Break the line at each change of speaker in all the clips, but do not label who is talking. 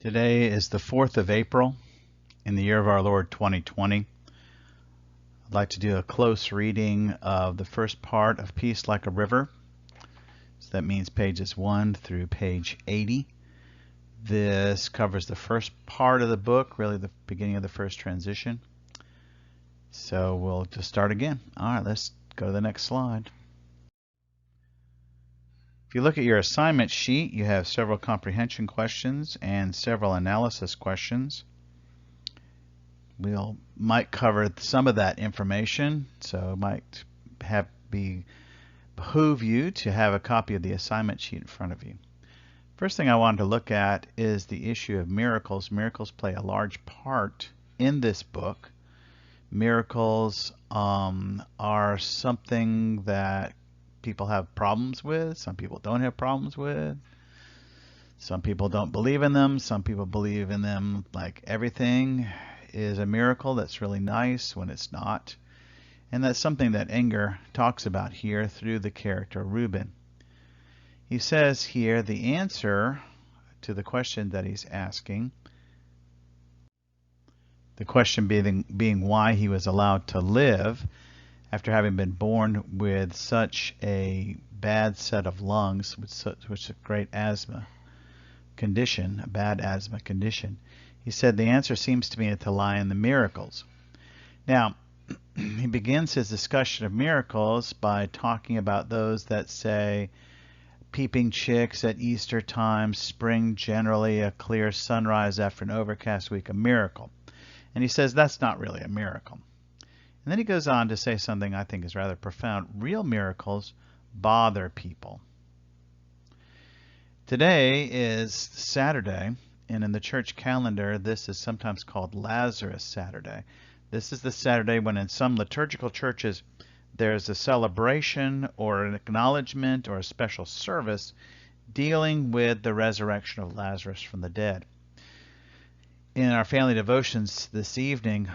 Today is the 4th of April in the year of our Lord 2020. I'd like to do a close reading of the first part of Peace Like a River. So that means pages 1 through page 80. This covers the first part of the book, really the beginning of the first transition. So we'll just start again. All right, let's go to the next slide. If you look at your assignment sheet, you have several comprehension questions and several analysis questions. Might cover some of that information, so it might behoove you to have a copy of the assignment sheet in front of you. First thing I wanted to look at is the issue of miracles. Miracles play a large part in this book. Miracles are something that people have problems with. Some people don't have problems with. Some people don't believe in them. Some people believe in them like everything is a miracle. That's really nice when it's not. And that's something that Enger talks about here through the character Reuben. He says here the answer to the question that he's asking, the question being why he was allowed to live after having been born with such a bad set of lungs, with such a great asthma condition, a bad asthma condition. He said the answer seems to me to lie in the miracles. Now, he begins his discussion of miracles by talking about those that say peeping chicks at Easter time, spring generally, a clear sunrise after an overcast week, a miracle. And he says that's not really a miracle. And then he goes on to say something I think is rather profound. Real miracles bother people. Today is Saturday, and in the church calendar, this is sometimes called Lazarus Saturday. This is the Saturday when in some liturgical churches there's a celebration or an acknowledgement or a special service dealing with the resurrection of Lazarus from the dead. In our family devotions this evening,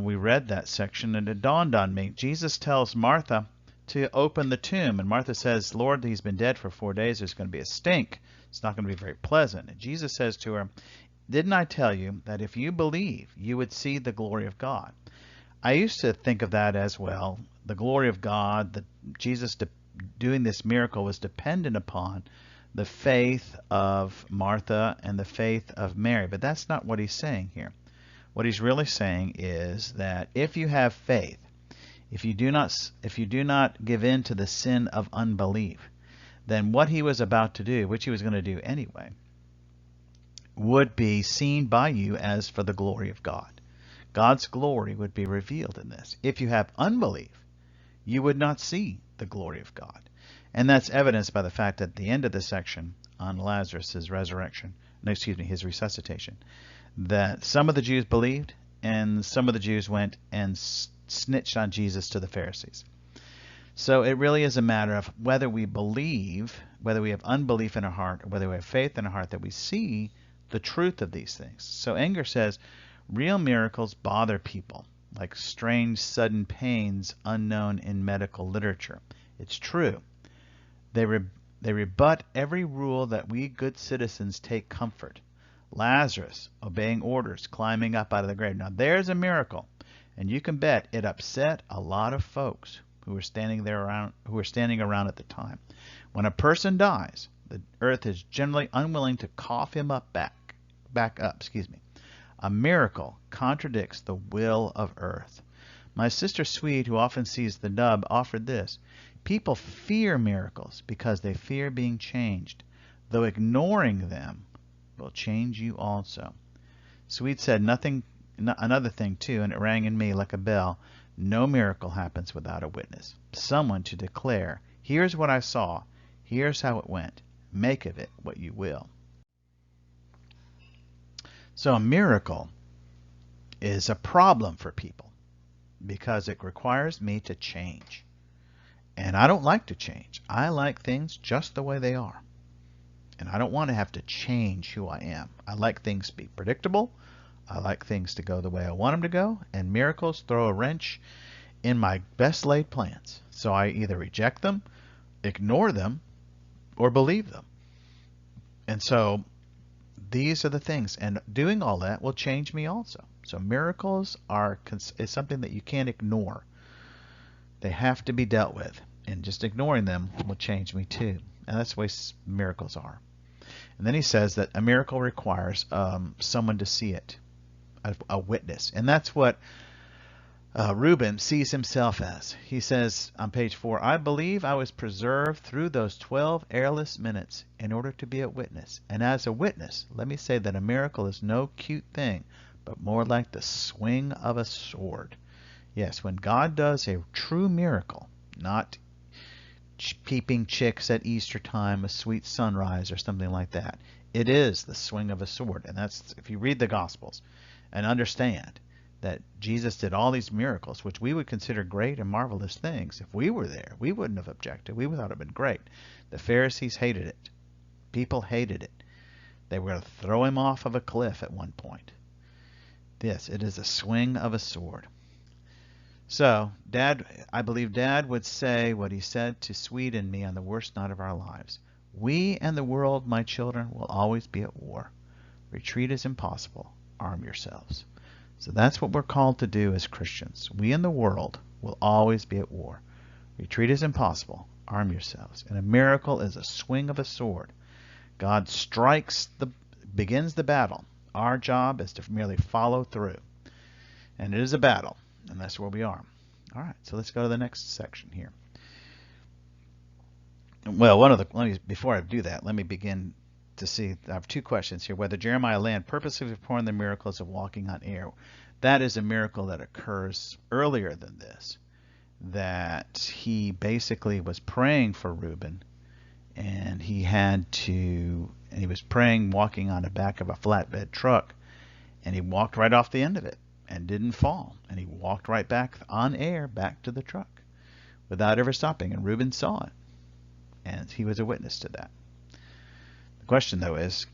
we read that section, and it dawned on me. Jesus tells Martha to open the tomb, and Martha says, Lord, he's been dead for 4 days. There's going to be a stink. It's not going to be very pleasant. And Jesus says to her, didn't I tell you that if you believe, you would see the glory of God? I used to think of that as, well, the glory of God, that Jesus doing this miracle was dependent upon the faith of Martha and the faith of Mary. But that's not what he's saying here. What he's really saying is that if you have faith, if you do not give in to the sin of unbelief, then what he was about to do, which he was going to do anyway, would be seen by you as for the glory of God. God's glory would be revealed in this. If you have unbelief, you would not see the glory of God. And that's evidenced by the fact that at the end of the section on Lazarus' resurrection, his resuscitation, that some of the Jews believed and some of the Jews went and snitched on Jesus to the Pharisees. So it really is a matter of whether we believe, whether we have unbelief in our heart, or whether we have faith in our heart, that we see the truth of these things. So Enger says, real miracles bother people, like strange sudden pains unknown in medical literature. It's true. They rebut every rule that we good citizens take comfort. Lazarus obeying orders, climbing up out of the grave. Now there's a miracle, and you can bet it upset a lot of folks who were standing around at the time. When a person dies, the earth is generally unwilling to cough him up back up. A miracle contradicts the will of earth. My sister Swede, who often sees the dub, offered this. People fear miracles because they fear being changed, though ignoring them will change you also. Swede said another thing too, and it rang in me like a bell. No miracle happens without a witness, someone to declare, here's what I saw, here's how it went, make of it what you will. So a miracle is a problem for people because it requires me to change. And I don't like to change. I like things just the way they are. And I don't want to have to change who I am. I like things to be predictable. I like things to go the way I want them to go. And miracles throw a wrench in my best laid plans. So I either reject them, ignore them, or believe them. And so these are the things, and doing all that will change me also. So miracles is something that you can't ignore. They have to be dealt with, and just ignoring them will change me too. And that's the way miracles are. And then he says that a miracle requires someone to see it, a witness. And that's what Reuben sees himself as. He says on page 4, I believe I was preserved through those 12 airless minutes in order to be a witness. And as a witness, let me say that a miracle is no cute thing, but more like the swing of a sword. Yes, when God does a true miracle, not peeping chicks at Easter time, a sweet sunrise, or something like that, it is the swing of a sword. And that's, if you read the Gospels and understand that Jesus did all these miracles, which we would consider great and marvelous things. If we were there, we wouldn't have objected. We would have thought it would have been great. The Pharisees hated it. People hated it. They were going to throw him off of a cliff at one point. This, it is a swing of a sword. So, I believe Dad would say what he said to Sweet and me on the worst night of our lives. We and the world, my children, will always be at war. Retreat is impossible. Arm yourselves. So that's what we're called to do as Christians. We and the world will always be at war. Retreat is impossible. Arm yourselves. And a miracle is a swing of a sword. God begins the battle. Our job is to merely follow through. And it is a battle, and that's where we are. All right, so let's go to the next section here. Well, before I do that, let me begin to see. I have two questions here. Whether Jeremiah Land purposely performed the miracles of walking on air. That is a miracle that occurs earlier than this. That he basically was praying for Reuben, and he was praying walking on the back of a flatbed truck, and he walked right off the end of it and didn't fall. And he walked right back on air back to the truck without ever stopping. And Reuben saw it, and he was a witness to that. The question, though, is,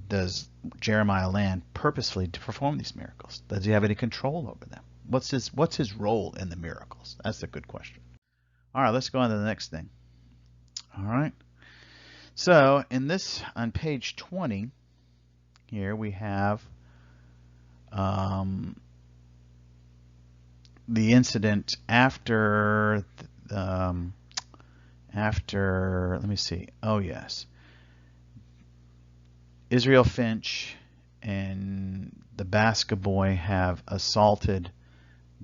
does Jeremiah Land purposefully to perform these miracles? Does he have any control over them? What's his role in the miracles? That's a good question. All right, let's go on to the next thing. All right. So on page 20, here we have the incident after, let me see. Oh, yes. Israel Finch and the Basket Boy have assaulted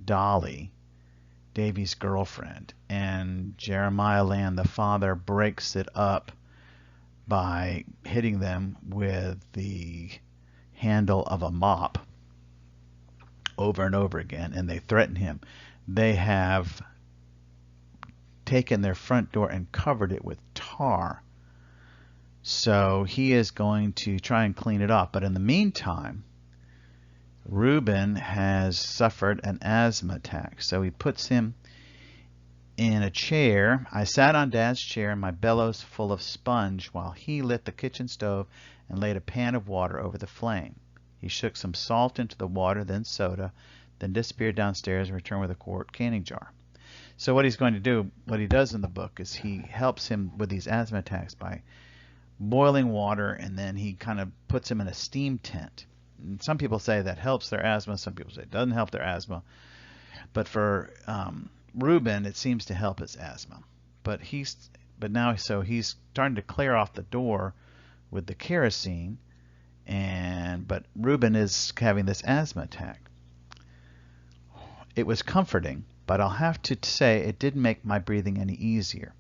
Dolly, Davy's girlfriend, and Jeremiah Land, the father, breaks it up by hitting them with the handle of a mop over and over again, and they threaten him. They have taken their front door and covered it with tar. So he is going to try and clean it up. But in the meantime, Reuben has suffered an asthma attack. So he puts him in a chair. I sat on Dad's chair, my bellows full of sponge, while he lit the kitchen stove and laid a pan of water over the flame. He shook some salt into the water, then soda, then disappeared downstairs and returned with a quart canning jar. So what he's going to do, what he does in the book, is he helps him with these asthma attacks by boiling water, and then he kind of puts him in a steam tent. And some people say that helps their asthma. Some people say it doesn't help their asthma. But for Reuben, it seems to help his asthma. But now he's starting to clear off the door with the kerosene, but Reuben is having this asthma attack. It was comforting, but I'll have to say it didn't make my breathing any easier.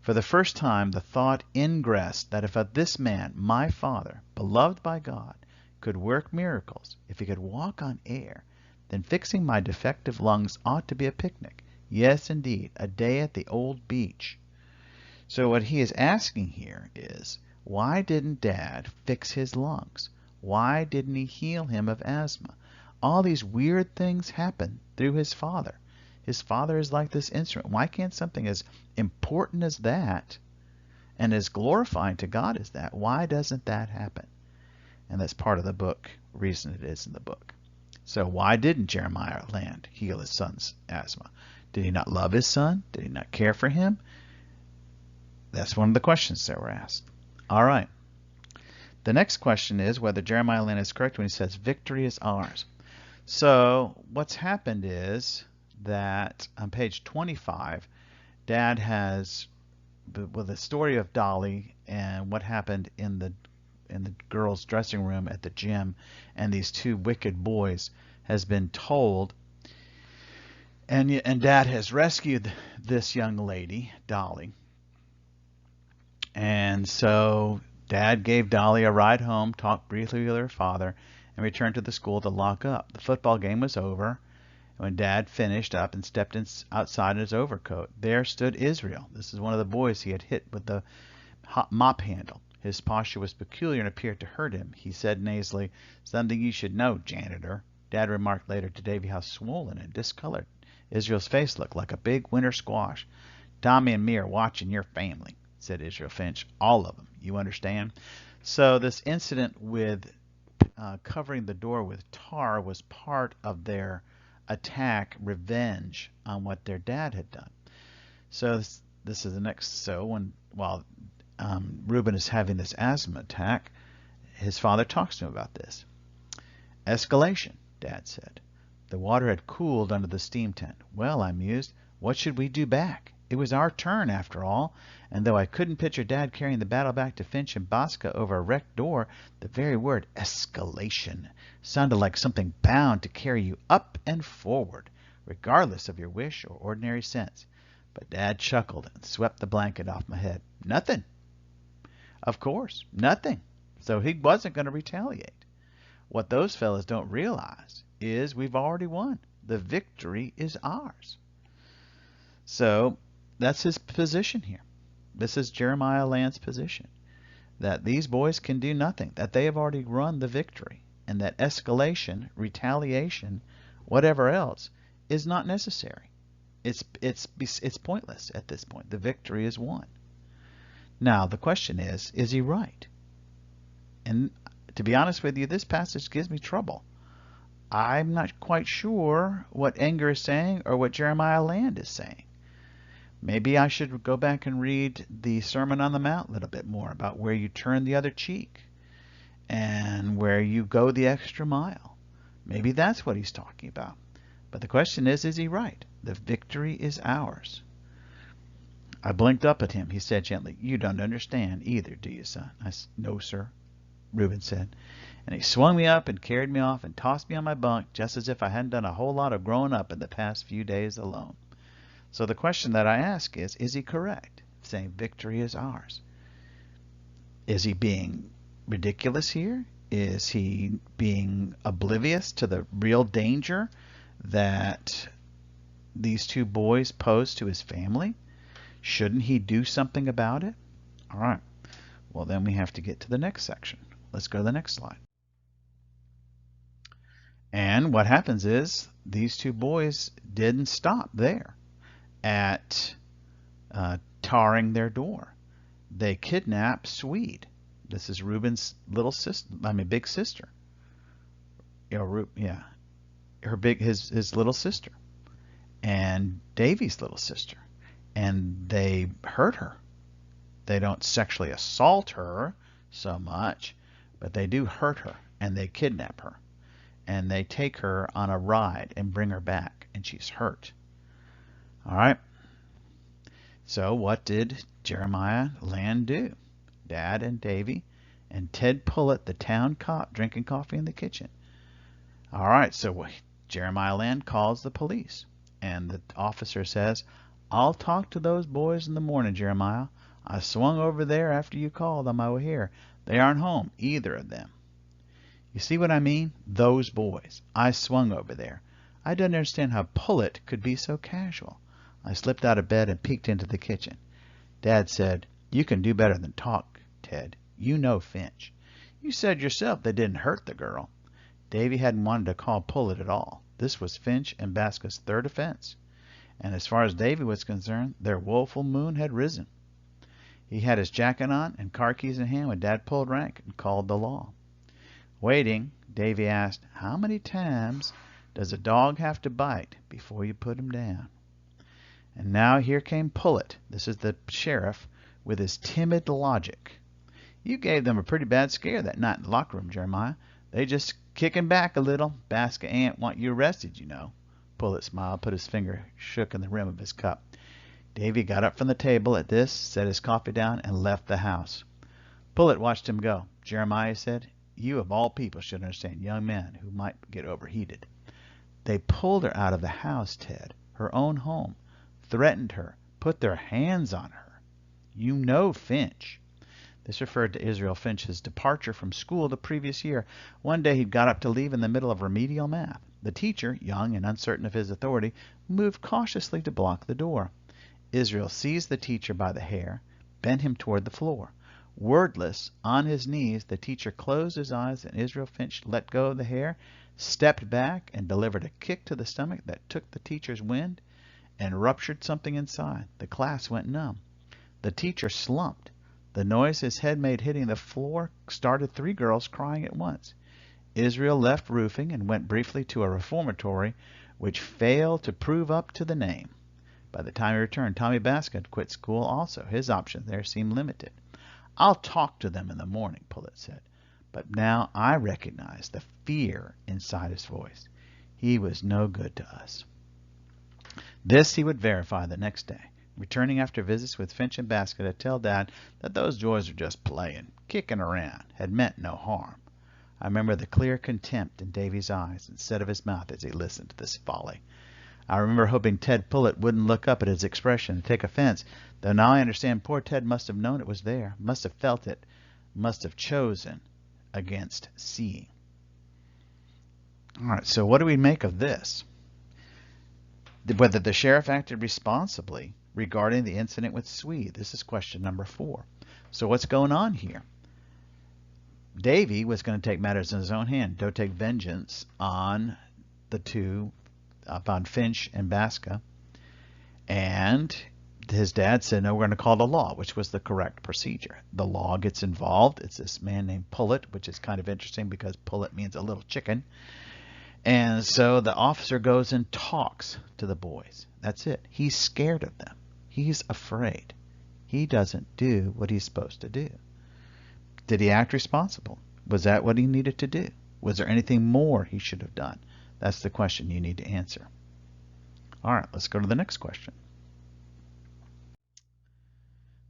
For the first time, the thought ingressed that if this man, my father, beloved by God, could work miracles, if he could walk on air, then fixing my defective lungs ought to be a picnic. Yes, indeed, a day at the old beach. So what he is asking here is, why didn't Dad fix his lungs? Why didn't he heal him of asthma? All these weird things happen through his father. His father is like this instrument. Why can't something as important as that and as glorifying to God as that, why doesn't that happen? And that's part of the book, reason it is in the book. So why didn't Jeremiah Land heal his son's asthma? Did he not love his son? Did he not care for him? That's one of the questions that were asked. All right. The next question is whether Jeremiah Land is correct when he says victory is ours. So what's happened is that on page 25, Dad has, with the story of Dolly and what happened in the girls' dressing room at the gym and these two wicked boys has been told, and Dad has rescued this young lady, Dolly. And so Dad gave Dolly a ride home, talked briefly with her father, and returned to the school to lock up. The football game was over, and when Dad finished up and stepped outside in his overcoat, there stood Israel. This is one of the boys he had hit with the mop handle. His posture was peculiar and appeared to hurt him. He said nasally, "Something you should know, janitor." Dad remarked later to Davy how swollen and discolored Israel's face looked, like a big winter squash. "Tommy and me are watching your family," said Israel Finch. "All of them, you understand?" So this incident with covering the door with tar was part of their attack, revenge on what their dad had done. So this is the next. So while Reuben is having this asthma attack, his father talks to him about this. "Escalation," Dad said. The water had cooled under the steam tent. "Well," I mused, "what should we do back? It was our turn, after all." And though I couldn't picture Dad carrying the battle back to Finch and Bosca over a wrecked door, the very word escalation sounded like something bound to carry you up and forward, regardless of your wish or ordinary sense. But Dad chuckled and swept the blanket off my head. "Nothing." Of course, nothing. So he wasn't going to retaliate. What those fellas don't realize is we've already won. The victory is ours. So that's his position here. This is Jeremiah Land's position, that these boys can do nothing, that they have already won the victory, and that escalation, retaliation, whatever else, is not necessary. It's pointless at this point. The victory is won. Now the question is he right? And to be honest with you, this passage gives me trouble. I'm not quite sure what Enger is saying or what Jeremiah Land is saying. Maybe I should go back and read the Sermon on the Mount a little bit more about where you turn the other cheek and where you go the extra mile. Maybe that's what he's talking about. But the question is he right? The victory is ours. I blinked up at him. He said gently, "You don't understand either, do you, son?" I said, "No, sir," Reuben said. And he swung me up and carried me off and tossed me on my bunk just as if I hadn't done a whole lot of growing up in the past few days alone. So the question that I ask is he correct, saying victory is ours? Is he being ridiculous here? Is he being oblivious to the real danger that these two boys pose to his family? Shouldn't he do something about it? All right. Well, then we have to get to the next section. Let's go to the next slide. And what happens is these two boys didn't stop there at tarring their door. They kidnap Swede. This is Reuben's little sister. Big sister. His little sister, and Davy's little sister, and they hurt her. They don't sexually assault her so much, but they do hurt her, and they kidnap her, and they take her on a ride and bring her back, and she's hurt. All right. So what did Jeremiah Land do? Dad and Davy and Ted Pullett, the town cop, drinking coffee in the kitchen. All right, so Jeremiah Land calls the police, and the officer says, "I'll talk to those boys in the morning, Jeremiah. I swung over there after you called on my way here. They aren't home, either of them." You see what I mean? Those boys. I swung over there. I didn't understand how Pullett could be so casual. I slipped out of bed and peeked into the kitchen. Dad said, "You can do better than talk, Ted. You know Finch. You said yourself they didn't hurt the girl." Davy hadn't wanted to call Pullett at all. This was Finch and Basca's third offense. And as far as Davy was concerned, their woeful moon had risen. He had his jacket on and car keys in hand when Dad pulled rank and called the law. Waiting, Davy asked, "How many times does a dog have to bite before you put him down?" And now here came Pullett, this is the sheriff, with his timid logic. You gave them a pretty bad scare that night in the locker room, Jeremiah. They just kicking back a little. Basca ain't want you arrested, you know. Pullet smiled, put his finger shook in the rim of his cup. Davy got up from the table at this, set his coffee down, and left the house. Pullet watched him go. Jeremiah said, "You of all people should understand young men who might get overheated. They pulled her out of the house, Ted, her own home, threatened her, put their hands on her. You know Finch." This referred to Israel Finch's departure from school the previous year. One day he'd got up to leave in the middle of remedial math. The teacher, young and uncertain of his authority, moved cautiously to block the door. Israel seized the teacher by the hair, bent him toward the floor. Wordless, on his knees, the teacher closed his eyes, and Israel Finch let go of the hair, stepped back, and delivered a kick to the stomach that took the teacher's wind and ruptured something inside. The class went numb. The teacher slumped. The noise his head made hitting the floor started 3 girls crying at once. Israel left roofing and went briefly to a reformatory which failed to prove up to the name. By the time he returned, Tommy Basca had quit school also. His options there seemed limited. "I'll talk to them in the morning," Pullet said. But now I recognized the fear inside his voice. He was no good to us. This he would verify the next day, returning after visits with Finch and Basca to tell Dad that those boys were just playing, kicking around, had meant no harm. I remember the clear contempt in Davy's eyes instead of his mouth as he listened to this folly. I remember hoping Ted Pullet wouldn't look up at his expression and take offense, though now I understand poor Ted must have known it was there, must have felt it, must have chosen against seeing. All right, so what do we make of this? Whether the sheriff acted responsibly regarding the incident with Swede. This is question number 4. So what's going on here? Davy was going to take matters in his own hand, go take vengeance on the two, on Finch and Basca. And his dad said, no, we're going to call the law, which was the correct procedure. The law gets involved. It's this man named Pullet, which is kind of interesting because Pullet means a little chicken. And so the officer goes and talks to the boys. That's it. He's scared of them. He's afraid. He doesn't do what he's supposed to do. Did he act responsible? Was that what he needed to do? Was there anything more he should have done? That's the question you need to answer. All right, let's go to the next question.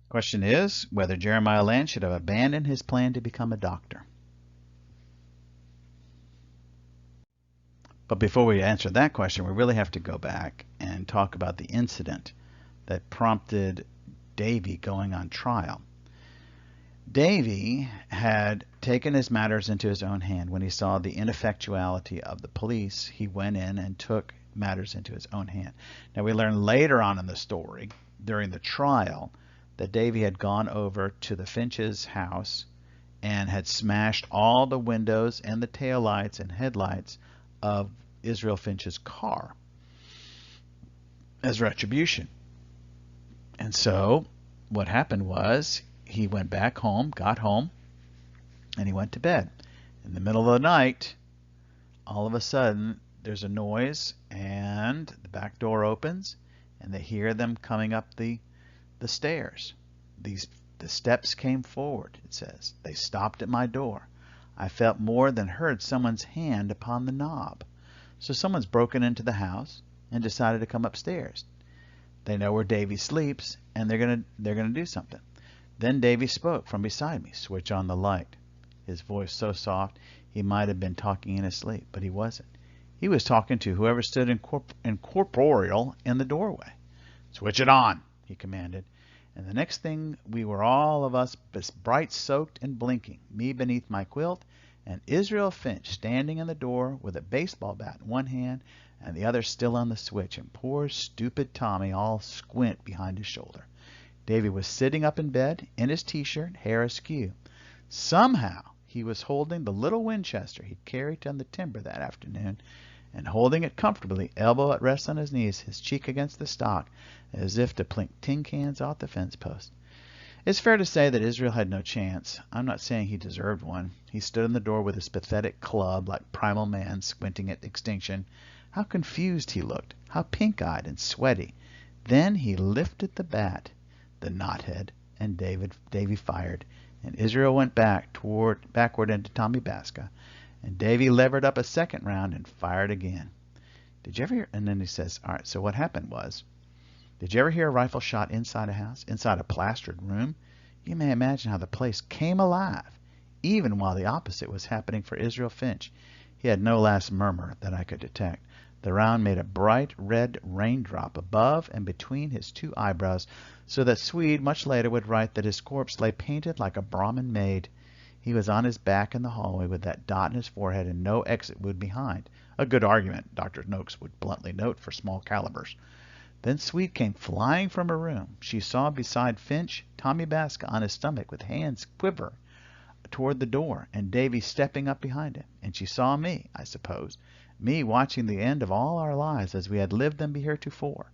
Question is whether Jeremiah Land should have abandoned his plan to become a doctor. But before we answer that question, we really have to go back and talk about the incident that prompted Davy going on trial. Davy had taken his matters into his own hand. When he saw the ineffectuality of the police, he went in and took matters into his own hand. Now we learn later on in the story, during the trial, that Davy had gone over to the Finch's house and had smashed all the windows and the taillights and headlights of Israel Finch's car as retribution. And so what happened was he went back home, got home, and he went to bed. In the middle of the night, all of a sudden, there's a noise, and the back door opens, and they hear them coming up the stairs. The steps came forward, it says. They stopped at my door. I felt more than heard someone's hand upon the knob. So someone's broken into the house and decided to come upstairs. They know where Davy sleeps, and they're gonna do something. Then Davy spoke from beside me. Switch on the light. His voice so soft he might have been talking in his sleep, but he wasn't. He was talking to whoever stood incorporeal in the doorway. Switch it on, he commanded. And the next thing, we were all of us bright soaked and blinking, me beneath my quilt, and Israel Finch standing in the door with a baseball bat in one hand and the other still on the switch, and poor stupid Tommy all squint behind his shoulder. Davy was sitting up in bed, in his t-shirt, hair askew. Somehow he was holding the little Winchester he'd carried on the timber that afternoon, and holding it comfortably, elbow at rest on his knees, his cheek against the stock, as if to plink tin cans off the fence post. It's fair to say that Israel had no chance. I'm not saying he deserved one. He stood in the door with his pathetic club like primal man squinting at extinction. How confused he looked, how pink-eyed and sweaty. Then he lifted the bat, the knothead, and Davy fired. And Israel went backward into Tommy Basca, and Davy levered up a second round and fired again. Did you ever hear? And then he says, all right, so what happened was, did you ever hear a rifle shot inside a house, inside a plastered room? You may imagine how the place came alive, even while the opposite was happening for Israel Finch. He had no last murmur that I could detect. The round made a bright red raindrop above and between his two eyebrows, so that Swede much later would write that his corpse lay painted like a Brahmin maid. He was on his back in the hallway with that dot in his forehead and no exit wound behind. A good argument, Dr. Noakes would bluntly note, for small calibers. Then Swede came flying from her room. She saw beside Finch Tommy Basca on his stomach with hands quiver toward the door, and Davy stepping up behind him. And she saw me, I suppose, me watching the end of all our lives as we had lived them heretofore.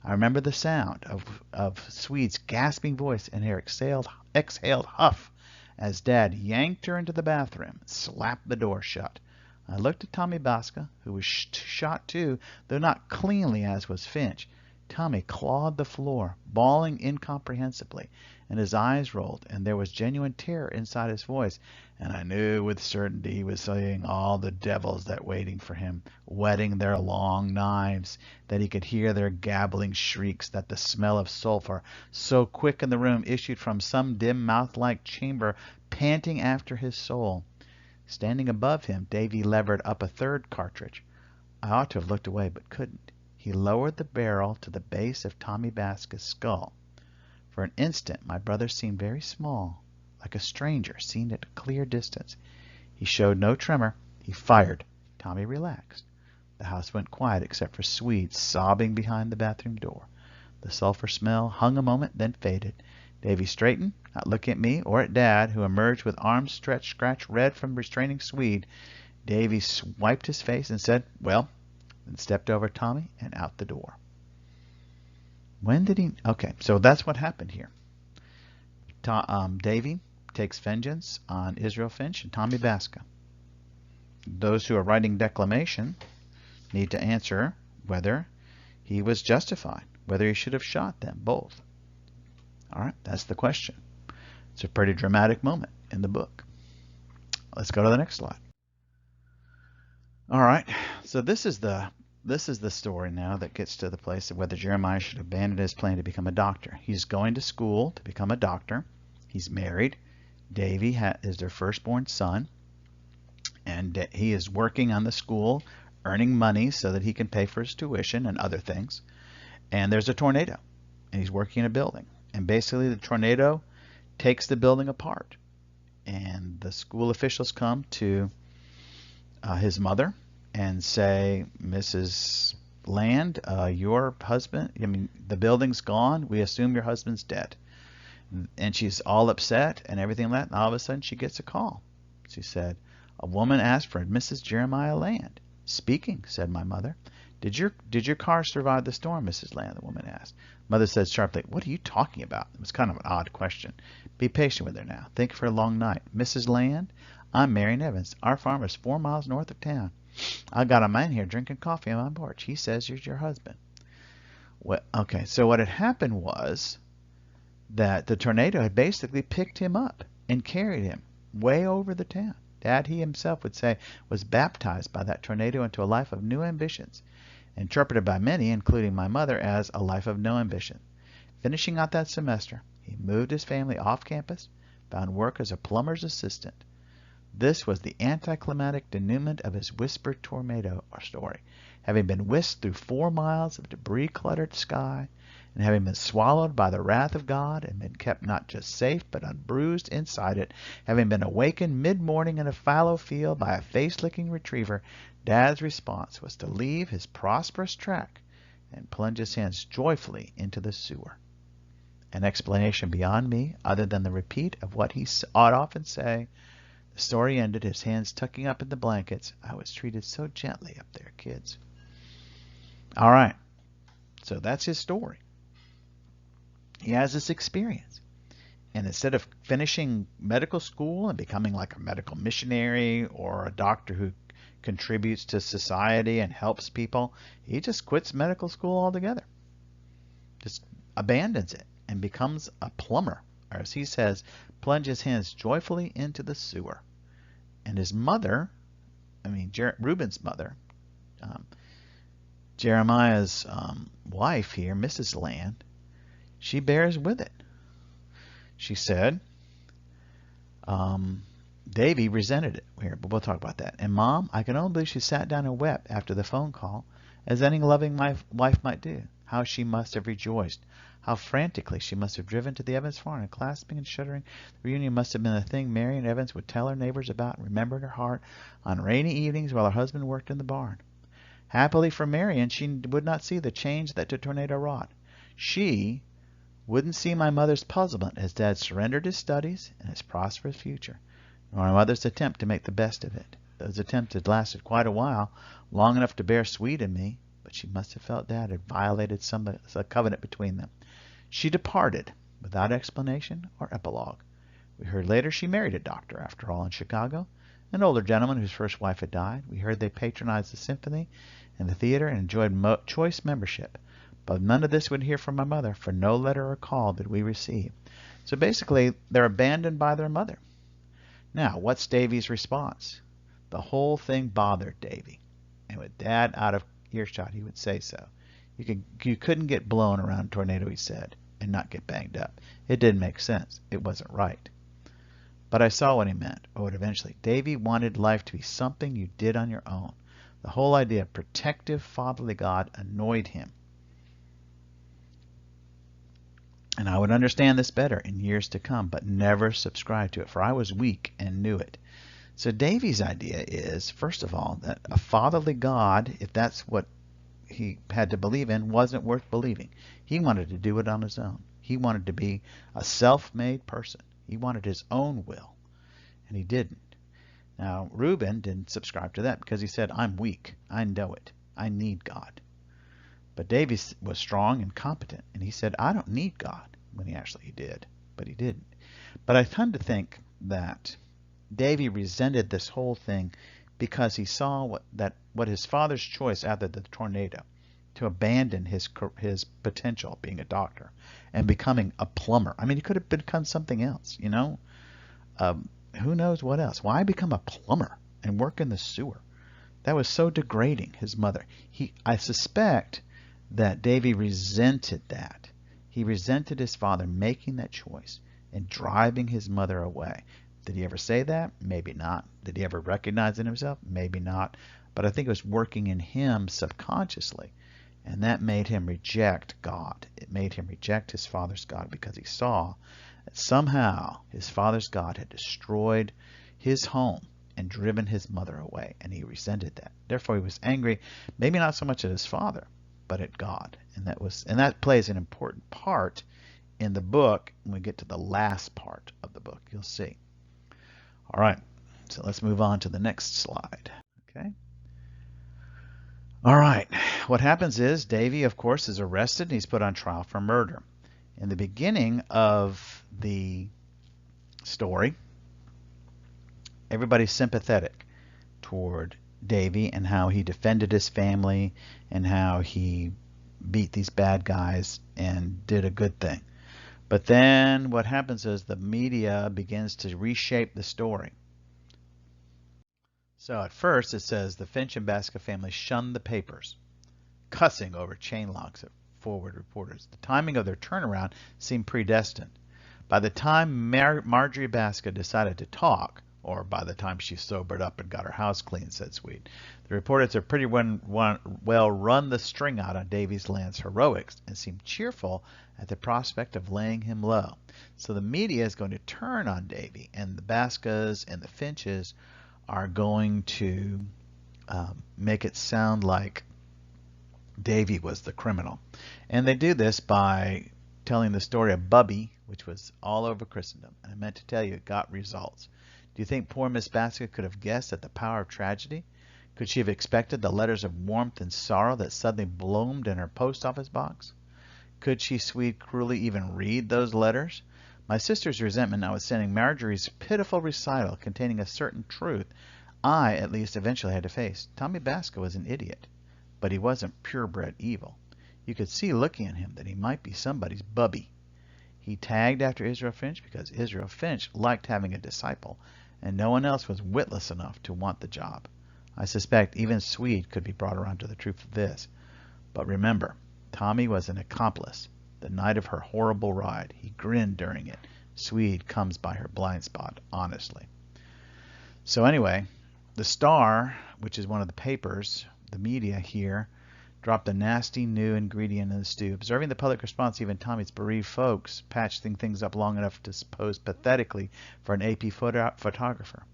I remember the sound of Swede's gasping voice and her exhaled huff as Dad yanked her into the bathroom and slapped the door shut. I looked at Tommy Basca, who was shot too, though not cleanly as was Finch. Tommy clawed the floor, bawling incomprehensibly, and his eyes rolled, and there was genuine terror inside his voice, and I knew with certainty he was seeing all the devils that waiting for him, whetting their long knives, that he could hear their gabbling shrieks, that the smell of sulphur, so quick in the room, issued from some dim mouth-like chamber, panting after his soul. Standing above him, Davy levered up a third cartridge. I ought to have looked away, but couldn't. He lowered the barrel to the base of Tommy Basca's skull. For an instant my brother seemed very small, like a stranger seen at a clear distance. He showed no tremor. He fired. Tommy relaxed. The house went quiet except for Swede sobbing behind the bathroom door. The sulphur smell hung a moment, then faded. Davy straightened, not looking at me or at Dad, who emerged with arms stretched, scratched red from restraining Swede. Davy wiped his face and said, well, and stepped over Tommy and out the door. When did he... Okay, so that's what happened here. Davy takes vengeance on Israel Finch and Tommy Basca. Those who are writing declamation need to answer whether he was justified, whether he should have shot them both. All right, that's the question. It's a pretty dramatic moment in the book. Let's go to the next slide. All right, so this is the story now that gets to the place of whether Jeremiah should abandon his plan to become a doctor. He's going to school to become a doctor. He's married. Davy is their firstborn son, and he is working on the school, earning money so that he can pay for his tuition and other things. And there's a tornado, and he's working in a building. And basically the tornado takes the building apart. And the school officials come to his mother and say, Mrs. Land, your husband, the building's gone. We assume your husband's dead. And she's all upset and everything like that. And all of a sudden she gets a call. She said, a woman asked for Mrs. Jeremiah Land. Speaking, said my mother. Did your car survive the storm, Mrs. Land? The woman asked. Mother said sharply, what are you talking about? It was kind of an odd question. Be patient with her now. Think of her long night. Mrs. Land, I'm Marion Evans. Our farm is 4 miles north of town. I got a man here drinking coffee on my porch. He says you're your husband. Well, okay, so what had happened was that the tornado had basically picked him up and carried him way over the town. Dad, he himself would say, was baptized by that tornado into a life of new ambitions, interpreted by many, including my mother, as a life of no ambition. Finishing out that semester, he moved his family off campus, found work as a plumber's assistant. This was the anticlimactic denouement of his whispered tornado story. Having been whisked through 4 miles of debris-cluttered sky, and having been swallowed by the wrath of God, and been kept not just safe, but unbruised inside it, having been awakened mid-morning in a fallow field by a face-licking retriever, Dad's response was to leave his prosperous track and plunge his hands joyfully into the sewer. An explanation beyond me, other than the repeat of what he ought often say. The story ended, his hands tucking up in the blankets. I was treated so gently up there, kids. All right, so that's his story. He has this experience. And instead of finishing medical school and becoming like a medical missionary or a doctor who contributes to society and helps people, he just quits medical school altogether. Just abandons it and becomes a plumber or as he says, plunge his hands joyfully into the sewer. And his mother, Reuben's mother, um, Jeremiah's wife here, Mrs. Land, she bears with it. She said, Davy resented it here, but we'll talk about that. And Mom, I can only believe she sat down and wept after the phone call, as any loving wife might do. How she must have rejoiced. How frantically she must have driven to the Evans farm, and clasping and shuddering. The reunion must have been a thing Mary and Evans would tell her neighbors about and remember in her heart on rainy evenings while her husband worked in the barn. Happily for Marian, she would not see the change that the tornado wrought. She wouldn't see my mother's puzzlement as Dad surrendered his studies and his prosperous future, nor my mother's attempt to make the best of it. Those attempts had lasted quite a while, long enough to bear sweet in me, but she must have felt Dad had violated some covenant between them. She departed without explanation or epilogue. We heard later she married a doctor, after all, in Chicago, an older gentleman whose first wife had died. We heard they patronized the symphony and the theater and enjoyed choice membership. But none of this would hear from my mother, for no letter or call did we receive. So basically, they're abandoned by their mother. Now, what's Davy's response? The whole thing bothered Davy. And with Dad out of earshot, he would say so. You couldn't get blown around a tornado, he said, and not get banged up. It didn't make sense. It wasn't right. But I saw what he meant, or would eventually. Davy wanted life to be something you did on your own. The whole idea of protective, fatherly God annoyed him. And I would understand this better in years to come, but never subscribed to it, for I was weak and knew it. So Davy's idea is, first of all, that a fatherly God, if that's what he had to believe in, wasn't worth believing. He wanted to do it on his own. He wanted to be a self-made person. He wanted his own will, and he didn't. Now, Reuben didn't subscribe to that because he said, I'm weak. I know it. I need God. But Davy was strong and competent, and he said, I don't need God, when he actually did, but he didn't. But I tend to think that Davy resented this whole thing because he saw what his father's choice after the tornado, to abandon his potential being a doctor and becoming a plumber. I mean, he could have become something else, you know. Who knows what else? Why become a plumber and work in the sewer? That was so degrading, his mother. I suspect that Davy resented that. He resented his father making that choice and driving his mother away. Did he ever say that? Maybe not. Did he ever recognize it in himself? Maybe not. But I think it was working in him subconsciously. And that made him reject God. It made him reject his father's God because he saw that somehow his father's God had destroyed his home and driven his mother away. And he resented that. Therefore, he was angry, maybe not so much at his father, but at God. And that plays an important part in the book. When we get to the last part of the book, you'll see. All right, so let's move on to the next slide. Okay. All right, what happens is Davy, of course, is arrested and he's put on trial for murder. In the beginning of the story, everybody's sympathetic toward Davy and how he defended his family and how he beat these bad guys and did a good thing. But then what happens is the media begins to reshape the story. So at first it says the Finch and Basca family shunned the papers, cussing over chain locks at forward reporters. The timing of their turnaround seemed predestined. By the time Marjorie Basca decided to talk, or by the time she sobered up and got her house clean, said Sweet, the reporters had pretty well run the string out on Davy's Land's heroics and seemed cheerful at the prospect of laying him low. So the media is going to turn on Davy, and the Bascas and the Finches are going to make it sound like Davy was the criminal. And they do this by telling the story of Bubby, which was all over Christendom. And I meant to tell you, it got results. Do you think poor Miss Basca could have guessed at the power of tragedy? Could she have expected the letters of warmth and sorrow that suddenly bloomed in her post office box? Could she, Sweet, cruelly even read those letters? My sister's resentment notwithstanding Marjorie's pitiful recital containing a certain truth I, at least, eventually had to face. Tommy Basca was an idiot, but he wasn't purebred evil. You could see looking at him that he might be somebody's bubby. He tagged after Israel Finch because Israel Finch liked having a disciple, and no one else was witless enough to want the job. I suspect even Swede could be brought around to the truth of this. But remember, Tommy was an accomplice. The night of her horrible ride, he grinned during it. Swede comes by her blind spot, honestly. So anyway, the Star, which is one of the papers, the media here, dropped a nasty new ingredient in the stew. Observing the public response, even Tommy's bereaved folks patched things up long enough to pose pathetically for an AP photographer.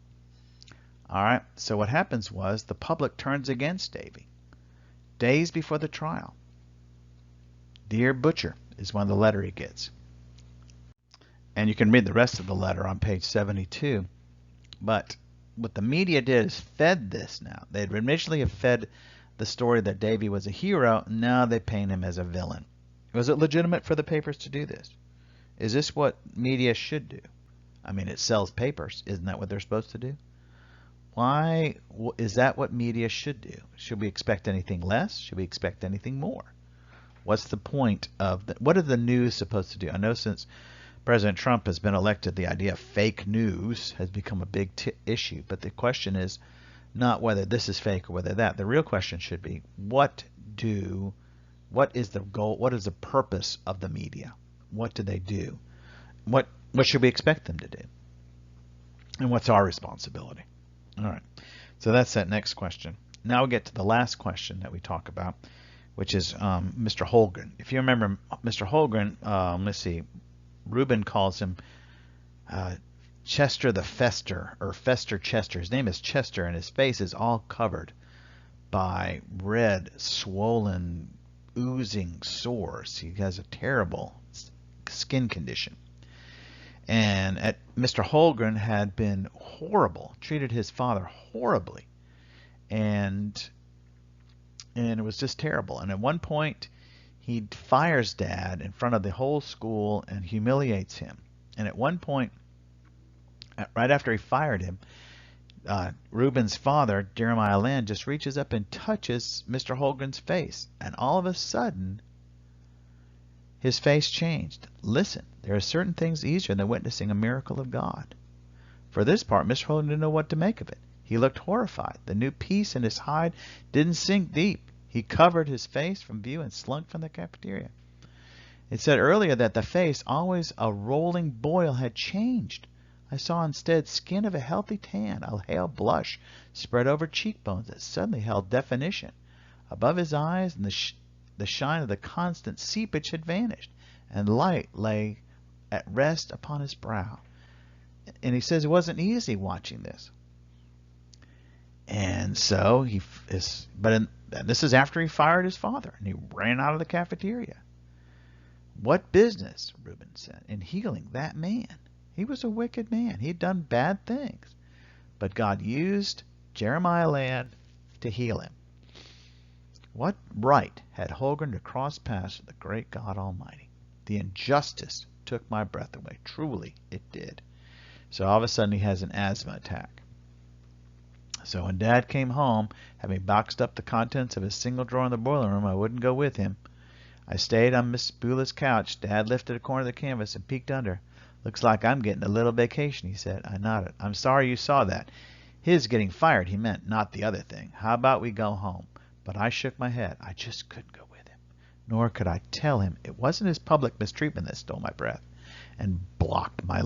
All right, so what happens was the public turns against Davy. Days before the trial. Dear Butcher is one of the letter he gets. And you can read the rest of the letter on page 72. But what the media did is fed this now. They'd initially have fed the story that Davy was a hero. Now they paint him as a villain. Was it legitimate for the papers to do this? Is this what media should do? I mean, it sells papers. Isn't that what they're supposed to do? Why is that what media should do? Should we expect anything less? Should we expect anything more? What's the point of what are the news supposed to do? I know since President Trump has been elected, the idea of fake news has become a big issue. But the question is not whether this is fake or whether that. The real question should be, what is the goal? What is the purpose of the media? What do they do? What should we expect them to do? And what's our responsibility? All right, so that's that next question. Now we get to the last question that we talk about, which is Mr. Holgren. If you remember Mr. Holgren, let's see, Reuben calls him Chester the Fester, or Fester Chester. His name is Chester, and his face is all covered by red, swollen, oozing sores. He has a terrible skin condition. And Mr. Holgren had been horrible, treated his father horribly, and it was just terrible. And at one point, he fires Dad in front of the whole school and humiliates him. And at one point, right after he fired him, Reuben's father, Jeremiah Land, just reaches up and touches Mr. Holgren's face, and all of a sudden, his face changed. Listen, there are certain things easier than witnessing a miracle of God. For this part, Mr. Holgren didn't know what to make of it. He looked horrified. The new piece in his hide didn't sink deep. He covered his face from view and slunk from the cafeteria. It said earlier that the face, always a rolling boil, had changed. I saw instead skin of a healthy tan, a pale blush spread over cheekbones that suddenly held definition. Above his eyes, and the shine of the constant seepage had vanished, and light lay at rest upon his brow. And he says it wasn't easy watching this. And so this is after he fired his father, and he ran out of the cafeteria. What business, Reuben said, in healing that man? He was a wicked man. He had done bad things. But God used Jeremiah Land to heal him. What right had Holgren to cross paths with the great God Almighty? The injustice took my breath away. Truly, it did. So all of a sudden he has an asthma attack. So when Dad came home, having boxed up the contents of his single drawer in the boiler room, I wouldn't go with him. I stayed on Miss Beulah's couch. Dad lifted a corner of the canvas and peeked under. Looks like I'm getting a little vacation, he said. I nodded. I'm sorry you saw that. His getting fired, he meant, not the other thing. How about we go home? But I shook my head. I just couldn't go with him. Nor could I tell him it wasn't his public mistreatment that stole my breath and blocked my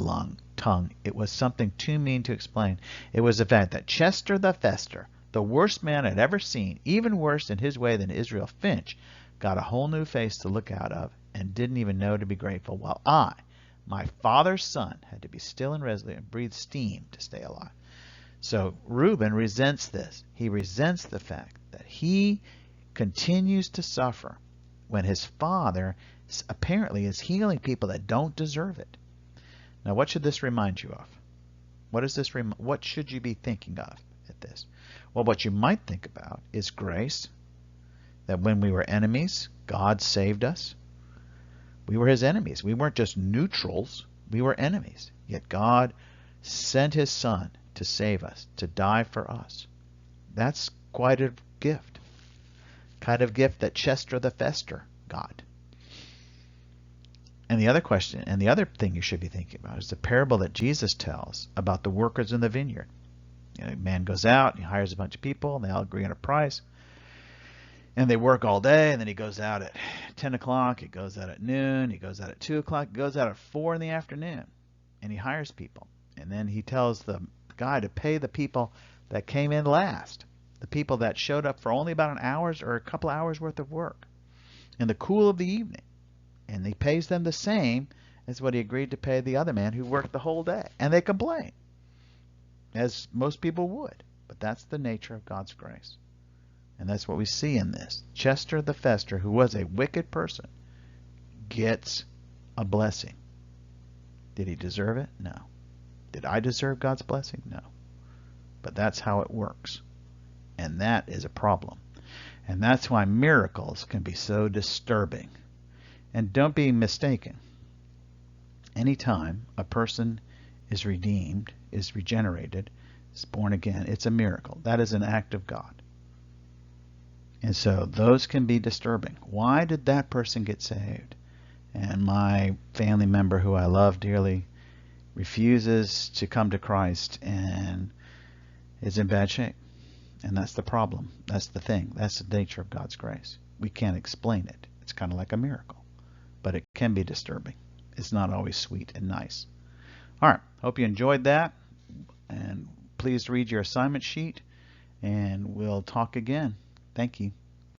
tongue. It was something too mean to explain. It was the fact that Chester the Fester, the worst man I'd ever seen, even worse in his way than Israel Finch, got a whole new face to look out of and didn't even know to be grateful, while I, my father's son, had to be still and resolute and breathe steam to stay alive. So Reuben resents this. He resents the fact that he continues to suffer when his father apparently is healing people that don't deserve it. Now, what should this remind you of? What should you be thinking of at this? Well, what you might think about is grace, that when we were enemies, God saved us. We were his enemies. We weren't just neutrals. We were enemies. Yet God sent his son to save us, to die for us. That's quite a gift. Kind of gift that Chester the Fester got. And the other question, and the other thing you should be thinking about is the parable that Jesus tells about the workers in the vineyard. You know, a man goes out, he hires a bunch of people, and they all agree on a price. And they work all day, and then he goes out at 10 o'clock, he goes out at noon, he goes out at 2 o'clock, he goes out at 4 in the afternoon, and he hires people. And then he tells the guy to pay the people that came in last, the people that showed up for only about an hour's or a couple hours worth of work in the cool of the evening. And he pays them the same as what he agreed to pay the other man who worked the whole day. And they complain, as most people would. But that's the nature of God's grace. And that's what we see in this. Chester the Fester, who was a wicked person, gets a blessing. Did he deserve it? No. Did I deserve God's blessing? No. But that's how it works. And that is a problem. And that's why miracles can be so disturbing. And don't be mistaken. Anytime a person is redeemed, is regenerated, is born again, it's a miracle. That is an act of God. And so those can be disturbing. Why did that person get saved? And my family member who I love dearly refuses to come to Christ and is in bad shape. And that's the problem. That's the thing. That's the nature of God's grace. We can't explain it. It's kind of like a miracle. But it can be disturbing. It's not always sweet and nice. All right. Hope you enjoyed that. And please read your assignment sheet. And we'll talk again. Thank you.